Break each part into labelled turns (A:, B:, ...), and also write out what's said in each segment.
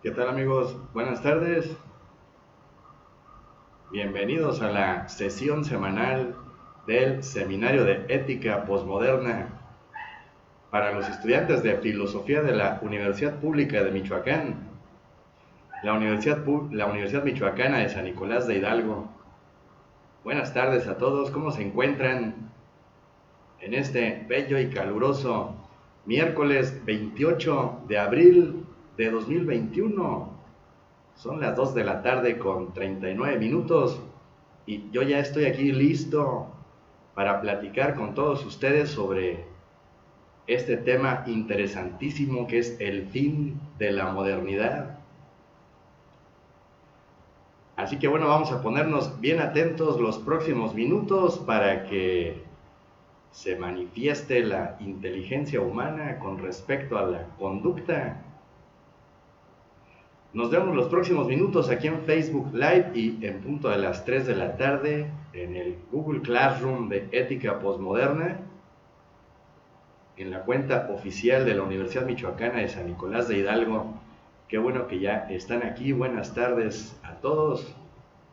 A: ¿Qué tal amigos? Buenas tardes. Bienvenidos a la sesión semanal del Seminario de Ética Postmoderna para los estudiantes de Filosofía de la Universidad Pública de Michoacán, la Universidad Michoacana de San Nicolás de Hidalgo. Buenas tardes a todos, ¿cómo se encuentran en este bello y caluroso miércoles 28 de abril de 2021? Son las 2 de la tarde con 39 minutos y yo ya estoy aquí listo para platicar con todos ustedes sobre este tema interesantísimo que es el fin de la modernidad. Así que bueno, vamos a ponernos bien atentos los próximos minutos para que se manifieste la inteligencia humana con respecto a la conducta. Nos vemos los próximos minutos aquí en Facebook Live y en punto de las 3 de la tarde en el Google Classroom de Ética Postmoderna, en la cuenta oficial de la Universidad Michoacana de San Nicolás de Hidalgo. Qué bueno que ya están aquí. Buenas tardes a todos.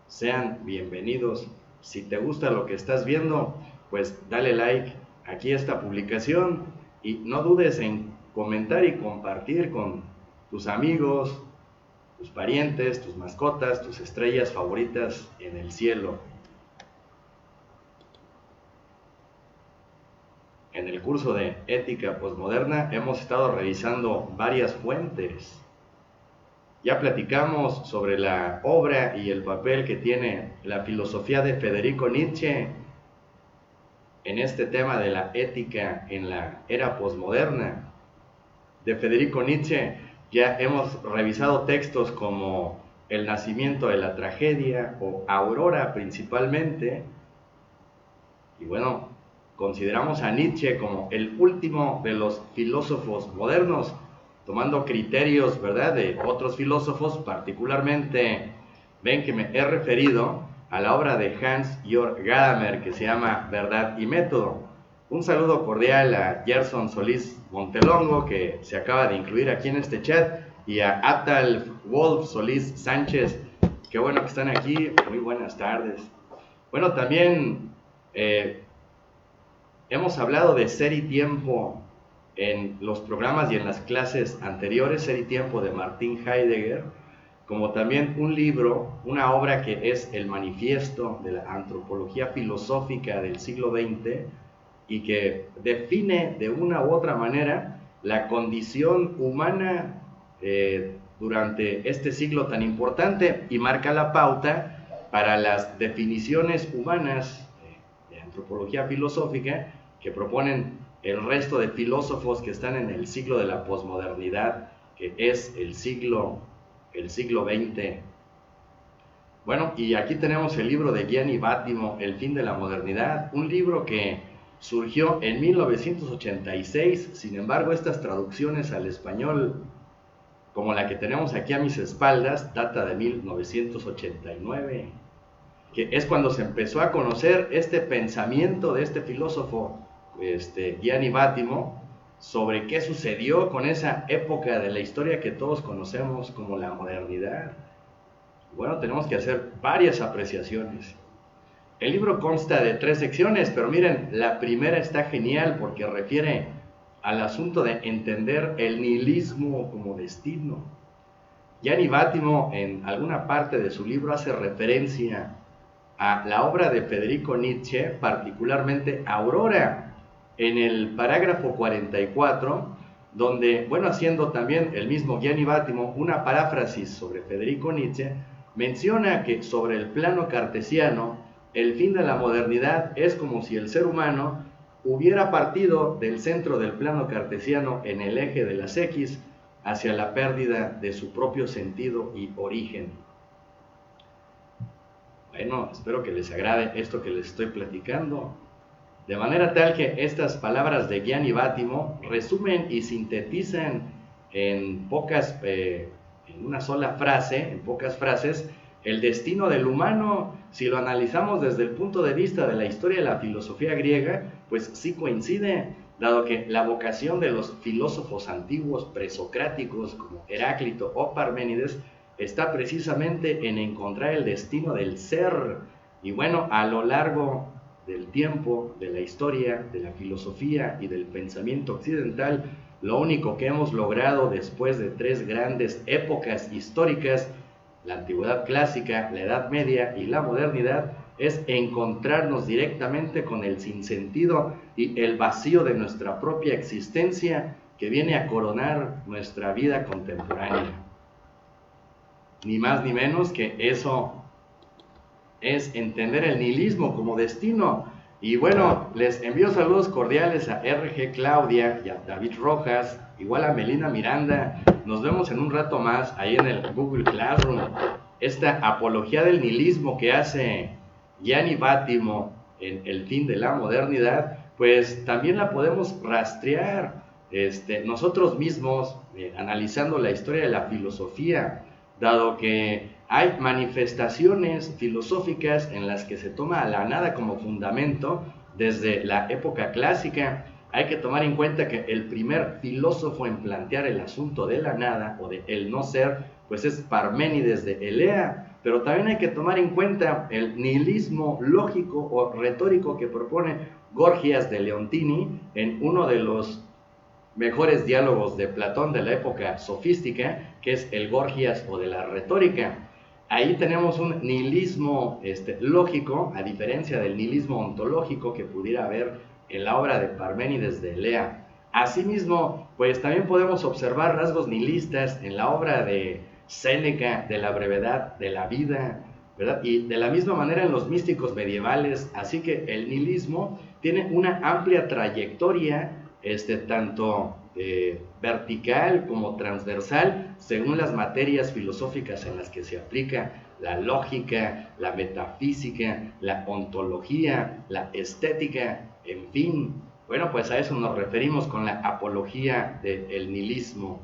A: Sean bienvenidos. Si te gusta lo que estás viendo, pues dale like aquí a esta publicación y no dudes en comentar y compartir con tus amigos, tus parientes, tus mascotas, tus estrellas favoritas en el cielo. En el curso de Ética Postmoderna hemos estado revisando varias fuentes. Ya platicamos sobre la obra y el papel que tiene la filosofía de Federico Nietzsche en este tema de la ética en la era postmoderna. De Federico Nietzsche ya hemos revisado textos como El nacimiento de la tragedia o Aurora principalmente. Y bueno, consideramos a Nietzsche como el último de los filósofos modernos, tomando criterios, ¿verdad?, de otros filósofos. Particularmente ven que me he referido a la obra de Hans-Georg Gadamer que se llama Verdad y Método. Un saludo cordial a Gerson Solís Montelongo, que se acaba de incluir aquí en este chat, y a Atal Wolf Solís Sánchez. Qué bueno que están aquí. Muy buenas tardes. Bueno, también hemos hablado de Ser y Tiempo en los programas y en las clases anteriores. Ser y Tiempo de Martin Heidegger, como también un libro, una obra que es el manifiesto de la antropología filosófica del siglo XX y que define de una u otra manera la condición humana durante este siglo tan importante y marca la pauta para las definiciones humanas de antropología filosófica que proponen el resto de filósofos que están en el siglo de la posmodernidad, que es el siglo XX. Bueno, y aquí tenemos el libro de Gianni Vattimo, El fin de la modernidad, un libro que surgió en 1986, sin embargo estas traducciones al español, como la que tenemos aquí a mis espaldas, data de 1989, que es cuando se empezó a conocer este pensamiento de este filósofo, Gianni Vattimo, sobre qué sucedió con esa época de la historia que todos conocemos como la modernidad. Bueno, tenemos que hacer varias apreciaciones. El libro consta de 3 secciones, pero miren, la primera está genial porque refiere al asunto de entender el nihilismo como destino. Gianni Vattimo en alguna parte de su libro hace referencia a la obra de Federico Nietzsche, particularmente Aurora, en el parágrafo 44, donde, bueno, haciendo también el mismo Gianni Vattimo una paráfrasis sobre Federico Nietzsche, menciona que sobre el plano cartesiano, el fin de la modernidad es como si el ser humano hubiera partido del centro del plano cartesiano en el eje de las X hacia la pérdida de su propio sentido y origen. Bueno, espero que les agrade esto que les estoy platicando, de manera tal que estas palabras de Gianni Vattimo resumen y sintetizan en una sola frase, en pocas frases, el destino del humano. Si lo analizamos desde el punto de vista de la historia de la filosofía griega, pues sí coincide. dado que la vocación de los filósofos antiguos presocráticos como Heráclito o Parménides está precisamente en encontrar el destino del ser. Y bueno, a lo largo del tiempo, de la historia, de la filosofía y del pensamiento occidental, lo único que hemos logrado después de tres grandes épocas históricas, la antigüedad clásica, la Edad Media y la modernidad, es encontrarnos directamente con el sinsentido y el vacío de nuestra propia existencia que viene a coronar nuestra vida contemporánea. Ni más ni menos que eso es entender el nihilismo como destino. Y bueno, les envío saludos cordiales a RG Claudia y a David Rojas, igual a Melina Miranda. Nos vemos en un rato más ahí en el Google Classroom. Esta apología del nihilismo que hace Gianni Vattimo en El fin de la modernidad, pues también la podemos rastrear nosotros mismos, analizando la historia de la filosofía, dado que hay manifestaciones filosóficas en las que se toma a la nada como fundamento desde la época clásica. Hay que tomar en cuenta que el primer filósofo en plantear el asunto de la nada o de el no ser, pues es Parménides de Elea, pero también hay que tomar en cuenta el nihilismo lógico o retórico que propone Gorgias de Leontini en uno de los mejores diálogos de Platón de la época sofística, que es el Gorgias o de la retórica. Ahí tenemos un nihilismo lógico, a diferencia del nihilismo ontológico que pudiera haber en la obra de Parménides de Elea. Asimismo, pues también podemos observar rasgos nihilistas en la obra de Séneca, de la brevedad de la vida, ¿verdad? Y de la misma manera en los místicos medievales. Así que el nihilismo tiene una amplia trayectoria, tanto vertical como transversal, según las materias filosóficas en las que se aplica: la lógica, la metafísica, la ontología, la estética, en fin. Bueno, pues a eso nos referimos con la apología del nihilismo.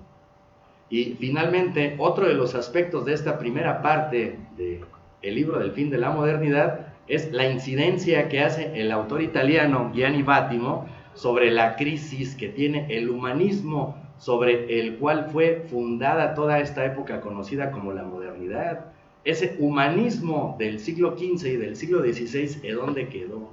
A: Y finalmente, otro de los aspectos de esta primera parte del libro del fin de la modernidad es la incidencia que hace el autor italiano Gianni Vattimo sobre la crisis que tiene el humanismo, sobre el cual fue fundada toda esta época conocida como la modernidad. Ese humanismo del siglo XV y del siglo XVI, ¿de dónde quedó?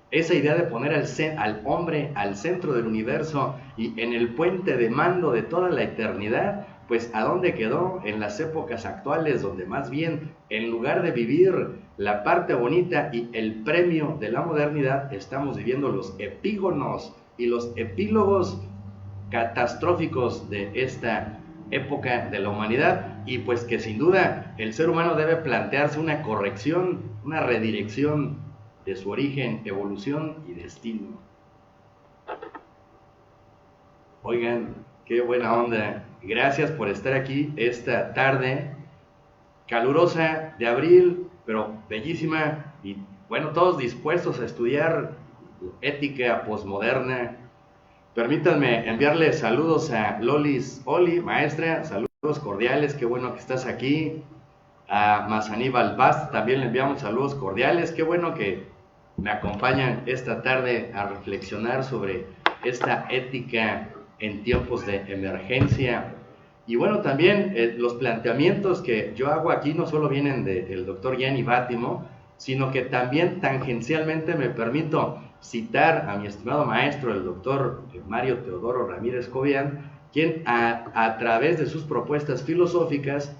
A: Esa idea de poner al hombre al centro del universo y en el puente de mando de toda la eternidad, pues ¿a dónde quedó? En las épocas actuales, donde más bien, en lugar de vivir la parte bonita y el premio de la modernidad, estamos viviendo los epígonos y los epílogos catastróficos de esta época de la humanidad, y pues que sin duda el ser humano debe plantearse una corrección, una redirección de su origen, evolución y destino. Oigan, qué buena onda. Gracias por estar aquí esta tarde calurosa de abril, pero bellísima, y bueno, todos dispuestos a estudiar ética posmoderna. Permítanme enviarle saludos a Lolis Oli, maestra, saludos cordiales, qué bueno que estás aquí. A Mazaníbal Bast también le enviamos saludos cordiales, qué bueno que me acompañan esta tarde a reflexionar sobre esta ética en tiempos de emergencia. Y bueno, también los planteamientos que yo hago aquí no solo vienen del doctor Gianni Vattimo, sino que también tangencialmente me permito citar a mi estimado maestro, el doctor Mario Teodoro Ramírez Cobian, quien a través de sus propuestas filosóficas,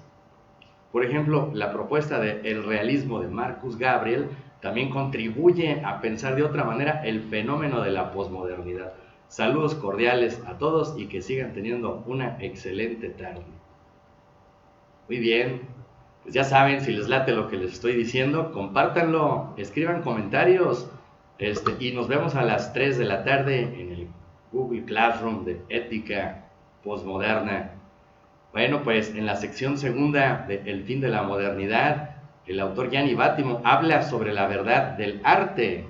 A: por ejemplo, la propuesta del realismo de Marcus Gabriel, también contribuye a pensar de otra manera el fenómeno de la posmodernidad. Saludos cordiales a todos y que sigan teniendo una excelente tarde. Muy bien, pues ya saben, si les late lo que les estoy diciendo, compártanlo, escriban comentarios, y nos vemos a las 3 de la tarde en el Google Classroom de Ética Posmoderna. Bueno, pues en la sección segunda de El fin de la modernidad, el autor Gianni Vattimo habla sobre la verdad del arte.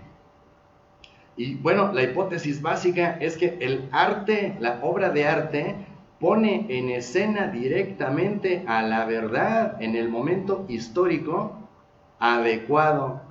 A: Y bueno, la hipótesis básica es que el arte, la obra de arte, pone en escena directamente a la verdad en el momento histórico adecuado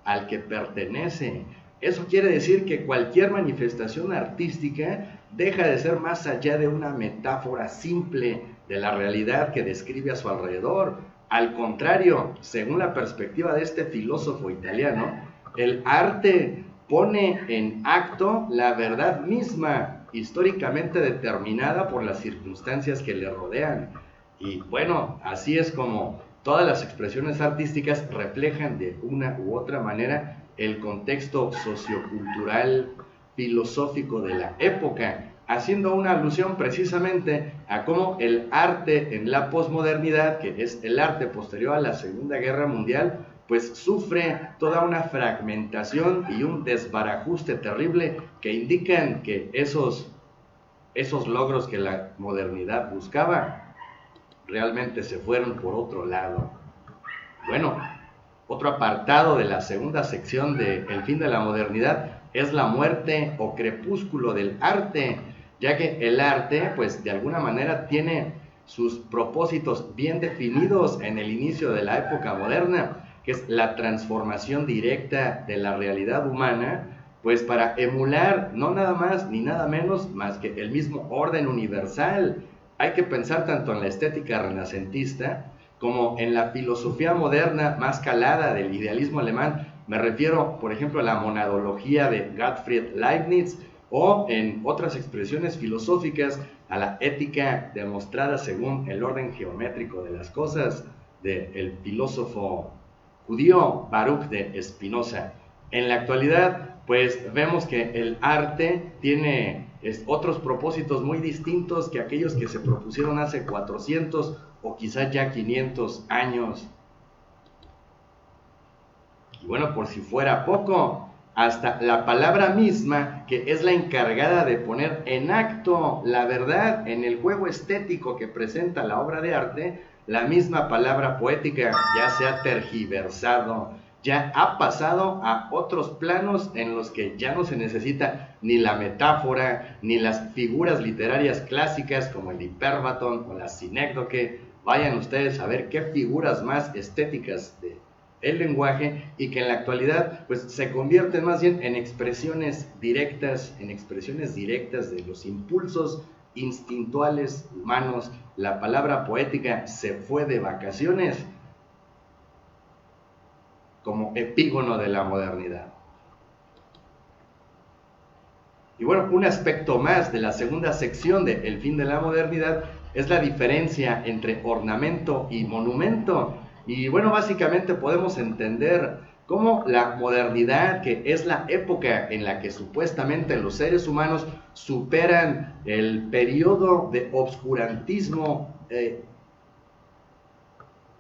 A: al que pertenece. Eso quiere decir que cualquier manifestación artística deja de ser más allá de una metáfora simple de la realidad que describe a su alrededor. Al contrario, según la perspectiva de este filósofo italiano, el arte pone en acto la verdad misma, históricamente determinada por las circunstancias que le rodean. Y bueno, así es como todas las expresiones artísticas reflejan de una u otra manera el contexto sociocultural, filosófico de la época, haciendo una alusión precisamente a cómo el arte en la posmodernidad, que es el arte posterior a la Segunda Guerra Mundial, pues sufre toda una fragmentación y un desbarajuste terrible que indican que esos logros que la modernidad buscaba realmente se fueron por otro lado. Bueno, otro apartado de la segunda sección de El fin de la modernidad es la muerte o crepúsculo del arte, ya que el arte, pues de alguna manera tiene sus propósitos bien definidos en el inicio de la época moderna, que es la transformación directa de la realidad humana, pues para emular no nada más ni nada menos más que el mismo orden universal. Hay que pensar tanto en la estética renacentista como en la filosofía moderna más calada del idealismo alemán. Me refiero, por ejemplo, a la monadología de Gottfried Leibniz, o en otras expresiones filosóficas a la ética demostrada según el orden geométrico de las cosas del filósofo judío Baruch de Spinoza. En la actualidad, pues vemos que el arte tiene otros propósitos muy distintos que aquellos que se propusieron hace 400 o quizás ya 500 años. Y bueno, por si fuera poco, hasta la palabra misma, que es la encargada de poner en acto la verdad en el juego estético que presenta la obra de arte, la misma palabra poética ya se ha tergiversado, ya ha pasado a otros planos en los que ya no se necesita ni la metáfora, ni las figuras literarias clásicas como el hipérbaton o la sinécdoque. Vayan ustedes a ver qué figuras más estéticas el lenguaje, y que en la actualidad pues se convierten más bien en expresiones directas de los impulsos instintuales humanos. La palabra poética se fue de vacaciones como epígono de la modernidad. Y bueno, un aspecto más de la segunda sección de El fin de la modernidad es la diferencia entre ornamento y monumento. Y bueno, básicamente podemos entender cómo la modernidad, que es la época en la que supuestamente los seres humanos superan el periodo de obscurantismo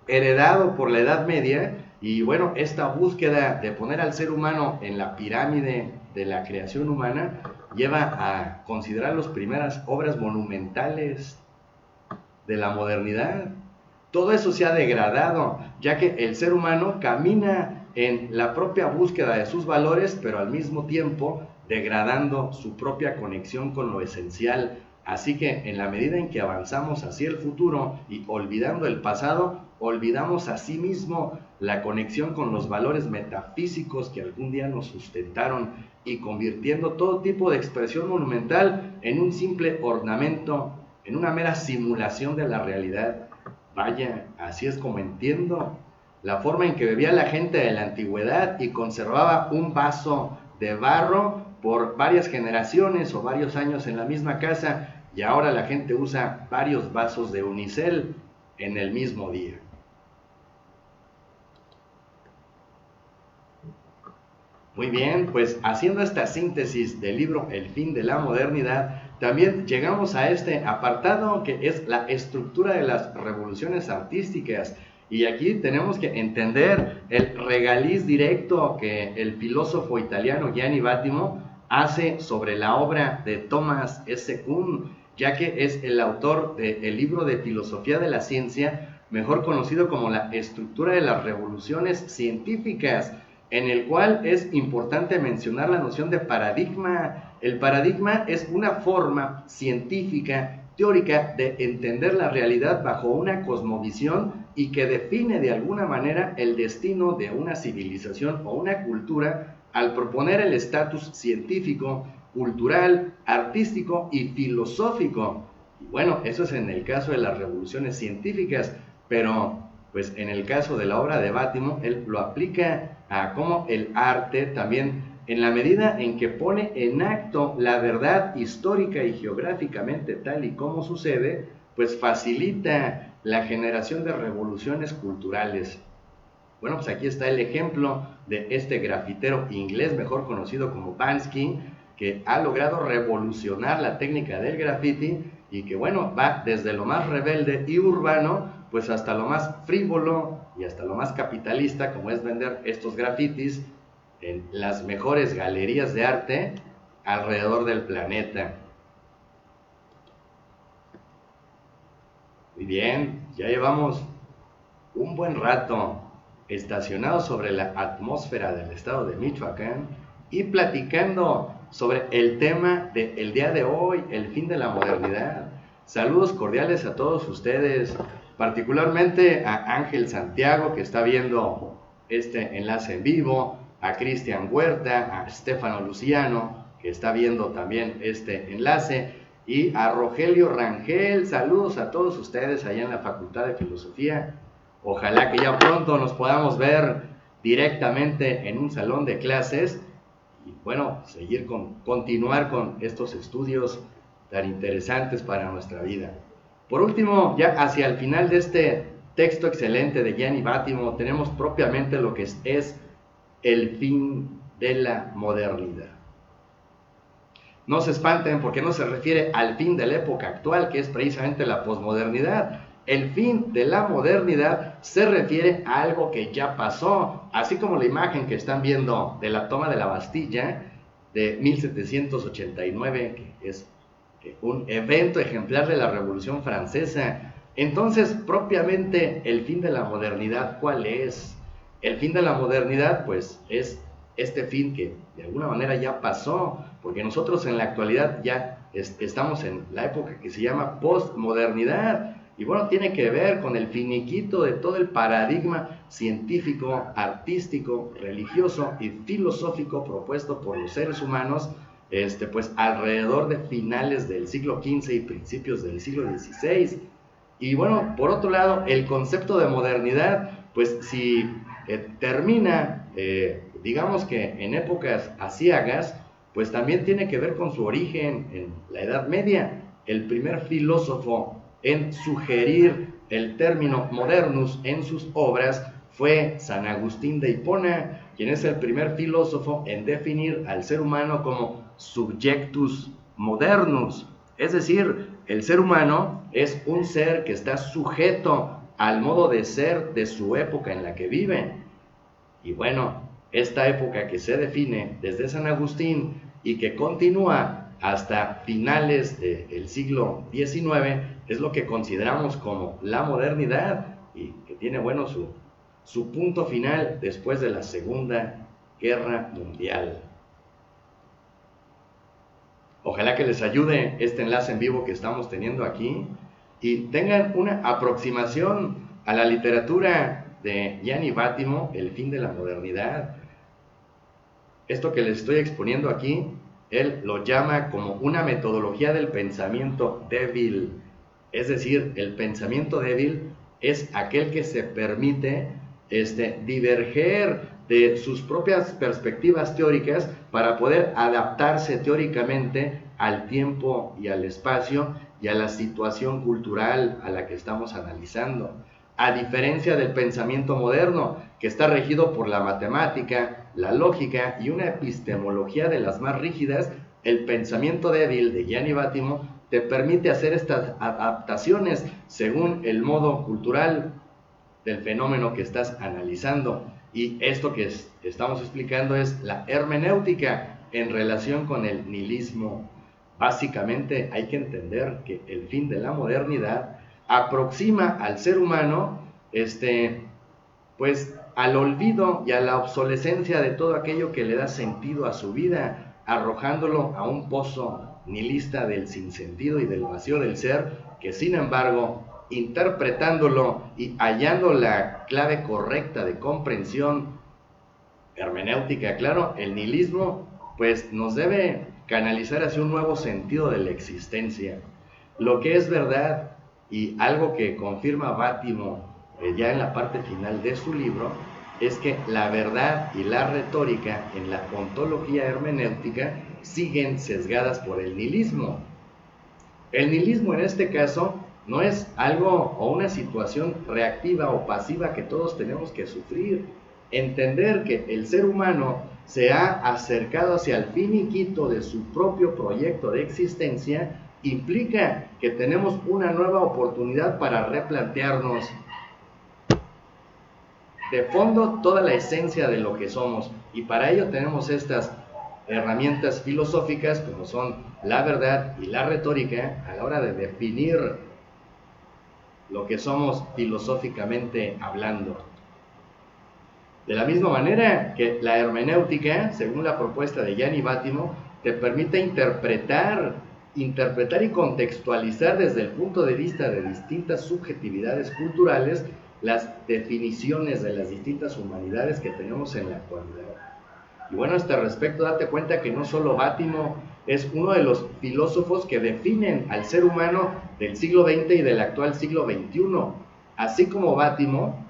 A: heredado por la Edad Media, y bueno, esta búsqueda de poner al ser humano en la pirámide de la creación humana lleva a considerar las primeras obras monumentales de la modernidad. Todo eso se ha degradado, ya que el ser humano camina en la propia búsqueda de sus valores, pero al mismo tiempo degradando su propia conexión con lo esencial. Así que en la medida en que avanzamos hacia el futuro y olvidando el pasado, olvidamos asimismo la conexión con los valores metafísicos que algún día nos sustentaron, y convirtiendo todo tipo de expresión monumental en un simple ornamento, en una mera simulación de la realidad. Vaya, así es como entiendo la forma en que bebía la gente de la antigüedad y conservaba un vaso de barro por varias generaciones o varios años en la misma casa, y ahora la gente usa varios vasos de unicel en el mismo día. Muy bien, pues haciendo esta síntesis del libro El fin de la modernidad, también llegamos a este apartado que es la estructura de las revoluciones artísticas. Y aquí tenemos que entender el regaliz directo que el filósofo italiano Gianni Vattimo hace sobre la obra de Thomas S. Kuhn, ya que es el autor del libro de Filosofía de la Ciencia, mejor conocido como La estructura de las revoluciones científicas, en el cual es importante mencionar la noción de paradigma. El paradigma es una forma científica, teórica, de entender la realidad bajo una cosmovisión y que define de alguna manera el destino de una civilización o una cultura al proponer el estatus científico, cultural, artístico y filosófico. Y bueno, eso es en el caso de las revoluciones científicas, pero pues en el caso de la obra de Bátimo, él lo aplica a cómo el arte también, en la medida en que pone en acto la verdad histórica y geográficamente tal y como sucede, pues facilita la generación de revoluciones culturales. Bueno, pues aquí está el ejemplo de este grafitero inglés, mejor conocido como Banksy, que ha logrado revolucionar la técnica del graffiti y que, bueno, va desde lo más rebelde y urbano, pues hasta lo más frívolo y hasta lo más capitalista, como es vender estos grafitis en las mejores galerías de arte alrededor del planeta. Muy bien, ya llevamos un buen rato estacionados sobre la atmósfera del estado de Michoacán y platicando sobre el tema del día de hoy, el fin de la modernidad. Saludos cordiales a todos ustedes, particularmente a Ángel Santiago, que está viendo este enlace en vivo, a Cristian Huerta, a Stefano Luciano, que está viendo también este enlace, y a Rogelio Rangel. Saludos a todos ustedes allá en la Facultad de Filosofía. Ojalá que ya pronto nos podamos ver directamente en un salón de clases y bueno, continuar con estos estudios tan interesantes para nuestra vida. Por último, ya hacia el final de este texto excelente de Gianni Bátimo, tenemos propiamente lo que es el fin de la modernidad. No se espanten porque no se refiere al fin de la época actual, que es precisamente la posmodernidad. El fin de la modernidad se refiere a algo que ya pasó, así como la imagen que están viendo de la toma de la Bastilla de 1789, que es un evento ejemplar de la Revolución Francesa. Entonces, propiamente, el fin de la modernidad, ¿cuál es? El fin de la modernidad, pues, es este fin que de alguna manera ya pasó, porque nosotros en la actualidad ya estamos en la época que se llama postmodernidad. Y bueno, tiene que ver con el finiquito de todo el paradigma científico, artístico, religioso y filosófico propuesto por los seres humanos, pues alrededor de finales del siglo XV y principios del siglo XVI. Y bueno, por otro lado, el concepto de modernidad, pues si termina, digamos que en épocas aciagas, pues también tiene que ver con su origen en la Edad Media. El primer filósofo en sugerir el término modernus en sus obras fue San Agustín de Hipona, quien es el primer filósofo en definir al ser humano como subjectus modernus, es decir, el ser humano es un ser que está sujeto al modo de ser de su época en la que vive. Y bueno, esta época que se define desde San Agustín y que continúa hasta finales del siglo XIX es lo que consideramos como la modernidad y que tiene, bueno, su punto final después de la Segunda Guerra Mundial. Ojalá que les ayude este enlace en vivo que estamos teniendo aquí y tengan una aproximación a la literatura de Gianni Bátimo, El fin de la modernidad. Esto que les estoy exponiendo aquí, él lo llama como una metodología del pensamiento débil. Es decir, el pensamiento débil es aquel que se permite diverger de sus propias perspectivas teóricas para poder adaptarse teóricamente al tiempo y al espacio y a la situación cultural a la que estamos analizando. A diferencia del pensamiento moderno, que está regido por la matemática, la lógica y una epistemología de las más rígidas, el pensamiento débil de Gianni Bátimo te permite hacer estas adaptaciones según el modo cultural del fenómeno que estás analizando. Y esto que estamos explicando es la hermenéutica en relación con el nihilismo. Básicamente hay que entender que el fin de la modernidad aproxima al ser humano pues al olvido y a la obsolescencia de todo aquello que le da sentido a su vida, arrojándolo a un pozo nihilista del sinsentido y del vacío del ser, que sin embargo, interpretándolo y hallando la clave correcta de comprensión hermenéutica, claro, el nihilismo pues nos debe canalizar hacia un nuevo sentido de la existencia. Lo que es verdad y algo que confirma Bátimo ya en la parte final de su libro es que la verdad y la retórica en la ontología hermenéutica siguen sesgadas por el nihilismo. El nihilismo en este caso no es algo o una situación reactiva o pasiva que todos tenemos que sufrir. Entender que el ser humano se ha acercado hacia el finiquito de su propio proyecto de existencia implica que tenemos una nueva oportunidad para replantearnos de fondo toda la esencia de lo que somos, y para ello tenemos estas herramientas filosóficas como son la verdad y la retórica a la hora de definir lo que somos filosóficamente hablando. De la misma manera que la hermenéutica, según la propuesta de Gianni Bátimo, te permite interpretar y contextualizar desde el punto de vista de distintas subjetividades culturales las definiciones de las distintas humanidades que tenemos en la actualidad. Y bueno, a este respecto, date cuenta que no solo Bátimo es uno de los filósofos que definen al ser humano del siglo XX y del actual siglo XXI. Así como Bátimo,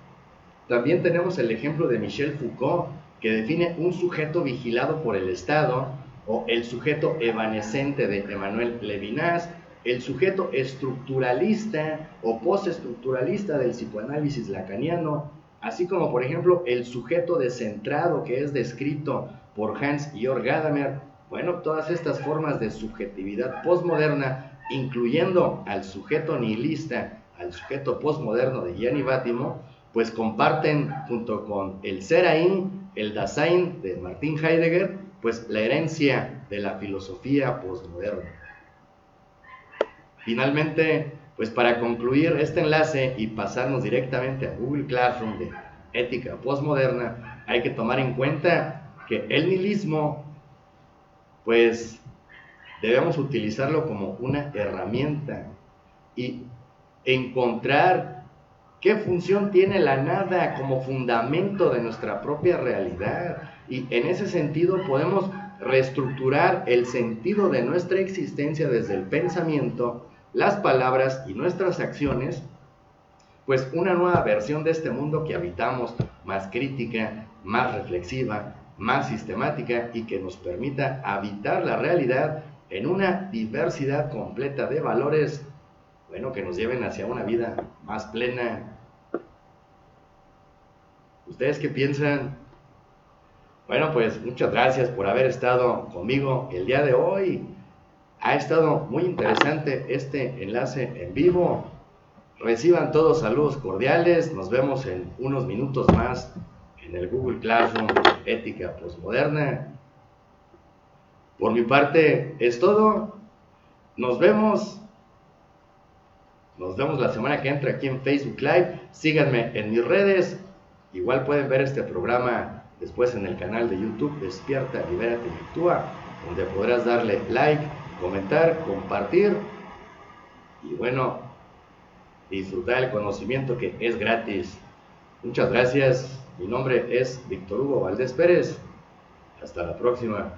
A: también tenemos el ejemplo de Michel Foucault, que define un sujeto vigilado por el Estado, o el sujeto evanescente de Emmanuel Levinas, el sujeto estructuralista o postestructuralista del psicoanálisis lacaniano, así como por ejemplo el sujeto descentrado que es descrito por Hans-Georg Gadamer. Bueno, todas estas formas de subjetividad postmoderna, incluyendo al sujeto nihilista, al sujeto postmoderno de Gianni Bátimo, pues comparten junto con el Serain, el Dasein de Martin Heidegger, pues la herencia de la filosofía postmoderna. Finalmente, pues para concluir este enlace y pasarnos directamente a Google Classroom de ética postmoderna, hay que tomar en cuenta que el nihilismo, pues debemos utilizarlo como una herramienta y encontrar qué función tiene la nada como fundamento de nuestra propia realidad. Y en ese sentido podemos reestructurar el sentido de nuestra existencia desde el pensamiento, las palabras y nuestras acciones, pues una nueva versión de este mundo que habitamos, más crítica, más reflexiva, más sistemática y que nos permita habitar la realidad en una diversidad completa de valores, bueno, que nos lleven hacia una vida más plena. ¿Ustedes qué piensan? Bueno, pues muchas gracias por haber estado conmigo el día de hoy. Ha estado muy interesante este enlace en vivo. Reciban todos saludos cordiales. Nos vemos en unos minutos más en el Google Classroom Ética Postmoderna. Por mi parte es todo. Nos vemos la semana que entra aquí en Facebook Live. Síganme en mis redes. Igual pueden ver este programa después en el canal de YouTube Despierta, Libérate y Actúa, donde podrás darle like, comentar, compartir y bueno, disfrutar el conocimiento que es gratis. Muchas gracias. Mi nombre es Víctor Hugo Valdés Pérez. Hasta la próxima.